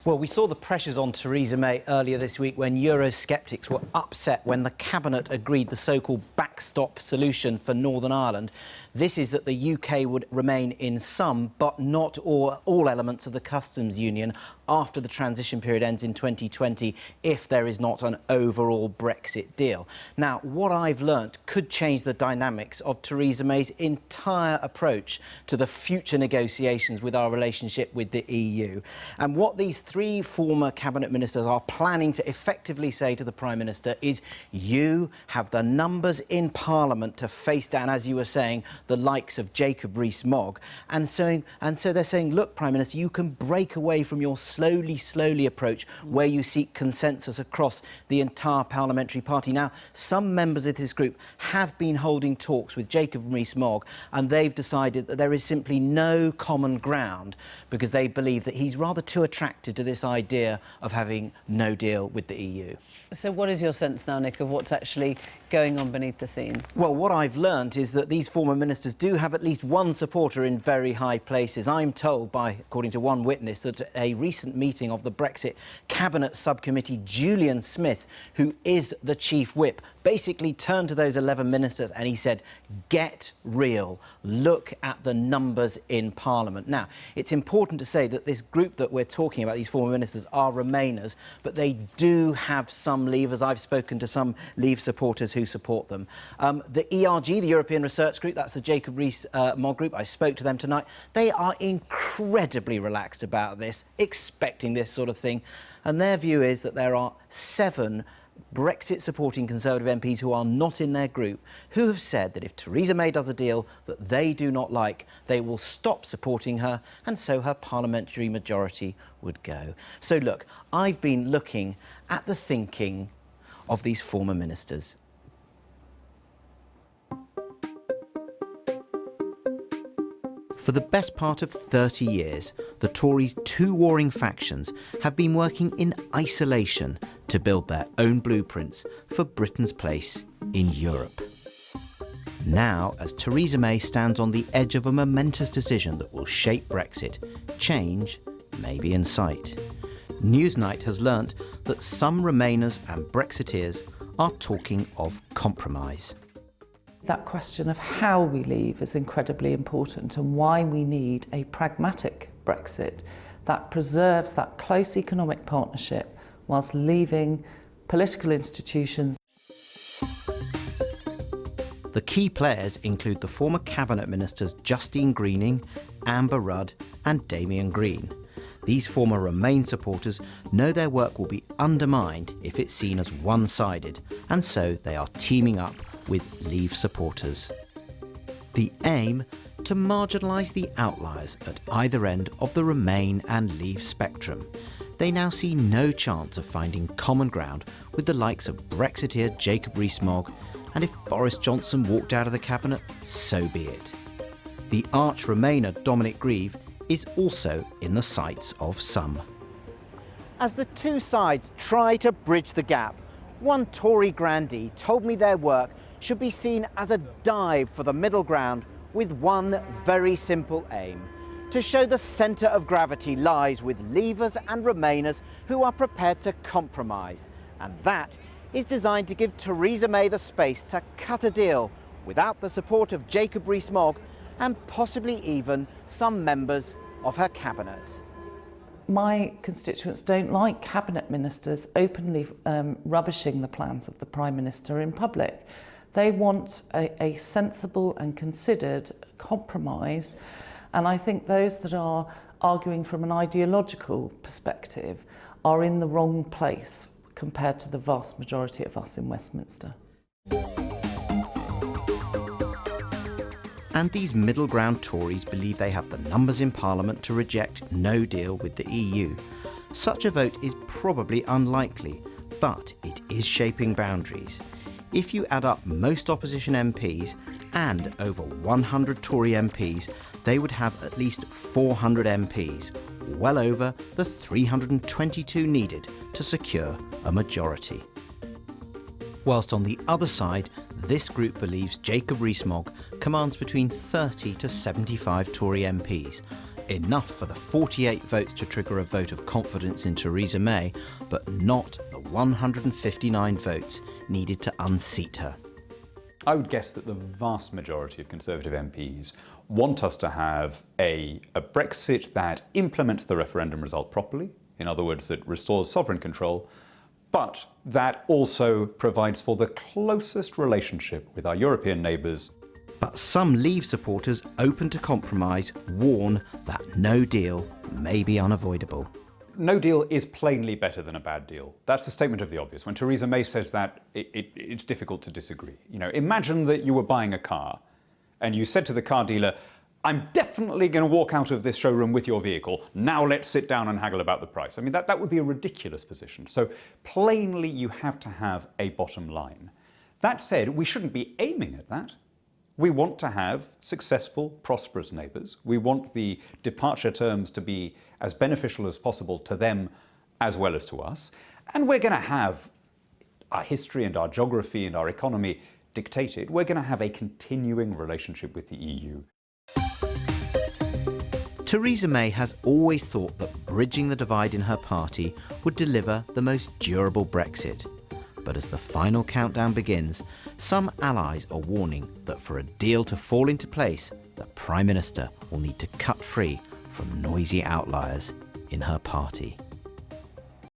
Well, we saw the pressures on Theresa May earlier this week when Eurosceptics were upset when the Cabinet agreed the so-called backstop solution for Northern Ireland. This is that the UK would remain in some, but not all elements of the customs union after the transition period ends in 2020 if there is not an overall Brexit deal. Now, what I've learnt could change the dynamics of Theresa May's entire approach to the future negotiations with our relationship with the EU. And what these three former cabinet ministers are planning to effectively say to the Prime Minister is, you have the numbers in Parliament to face down, as you were saying, the likes of Jacob Rees-Mogg. And so they're saying, look, Prime Minister, you can break away from your slowly approach where you seek consensus across the entire parliamentary party. Now, some members of this group have been holding talks with Jacob Rees-Mogg, and they've decided that there is simply no common ground because they believe that he's rather too attracted to this idea of having no deal with the EU. So what is your sense now, Nick, of what's actually going on beneath the scene? Well, what I've learnt is that these former ministers do have at least one supporter in very high places. I'm told by, according to one witness, that at a recent meeting of the Brexit Cabinet Subcommittee, Julian Smith, who is the chief whip, basically turned to those 11 ministers and he said, get real, look at the numbers in Parliament. Now, it's important to say that this group that we're talking about, these former ministers, are Remainers, but they do have some Leavers. I've spoken to some Leave supporters who support them. The ERG, the European Research Group, that's the Jacob Rees-Mogg group, I spoke to them tonight. They are incredibly relaxed about this, expecting this sort of thing. And their view is that there are 7 Brexit-supporting Conservative MPs who are not in their group who have said that if Theresa May does a deal that they do not like, they will stop supporting her, and so her parliamentary majority would go. So look, I've been looking at the thinking of these former ministers. For the best part of 30 years, the Tories' two warring factions have been working in isolation to build their own blueprints for Britain's place in Europe. Now, as Theresa May stands on the edge of a momentous decision that will shape Brexit, change may be in sight. Newsnight has learnt that some Remainers and Brexiteers are talking of compromise. That question of how we leave is incredibly important, and why we need a pragmatic Brexit that preserves that close economic partnership whilst leaving political institutions. The key players include the former cabinet ministers Justine Greening, Amber Rudd and Damien Green. These former Remain supporters know their work will be undermined if it's seen as one-sided, and so they are teaming up with Leave supporters. The aim? To marginalise the outliers at either end of the Remain and Leave spectrum. They now see no chance of finding common ground with the likes of Brexiteer Jacob Rees-Mogg, and if Boris Johnson walked out of the cabinet, so be it. The arch Remainer Dominic Grieve is also in the sights of some. As the two sides try to bridge the gap, one Tory grandee told me their work should be seen as a dive for the middle ground with one very simple aim: to show the centre of gravity lies with Leavers and Remainers who are prepared to compromise. And that is designed to give Theresa May the space to cut a deal without the support of Jacob Rees-Mogg and possibly even some members of her cabinet. My constituents don't like cabinet ministers openly rubbishing the plans of the Prime Minister in public. They want a sensible and considered compromise, and I think those that are arguing from an ideological perspective are in the wrong place compared to the vast majority of us in Westminster. And these middle ground Tories believe they have the numbers in Parliament to reject no deal with the EU. Such a vote is probably unlikely, but it is shaping boundaries. If you add up most opposition MPs and over 100 Tory MPs, they would have at least 400 MPs, well over the 322 needed to secure a majority. Whilst on the other side, this group believes Jacob Rees-Mogg commands between 30 to 75 Tory MPs, Enough for the 48 votes to trigger a vote of confidence in Theresa May, but not the 159 votes needed to unseat her. I would guess that the vast majority of Conservative MPs want us to have a Brexit that implements the referendum result properly, in other words, that restores sovereign control, but that also provides for the closest relationship with our European neighbours. But some Leave supporters open to compromise warn that no deal may be unavoidable. No deal is plainly better than a bad deal. That's the statement of the obvious. When Theresa May says that, it's difficult to disagree. You know, imagine that you were buying a car and you said to the car dealer, I'm definitely going to walk out of this showroom with your vehicle. Now let's sit down and haggle about the price. I mean, that would be a ridiculous position. So plainly, you have to have a bottom line. That said, we shouldn't be aiming at that. We want to have successful, prosperous neighbours. We want the departure terms to be as beneficial as possible to them as well as to us. And we're going to have our history and our geography and our economy dictated. We're going to have a continuing relationship with the EU. Theresa May has always thought that bridging the divide in her party would deliver the most durable Brexit. But as the final countdown begins, some allies are warning that for a deal to fall into place, the Prime Minister will need to cut free from noisy outliers in her party.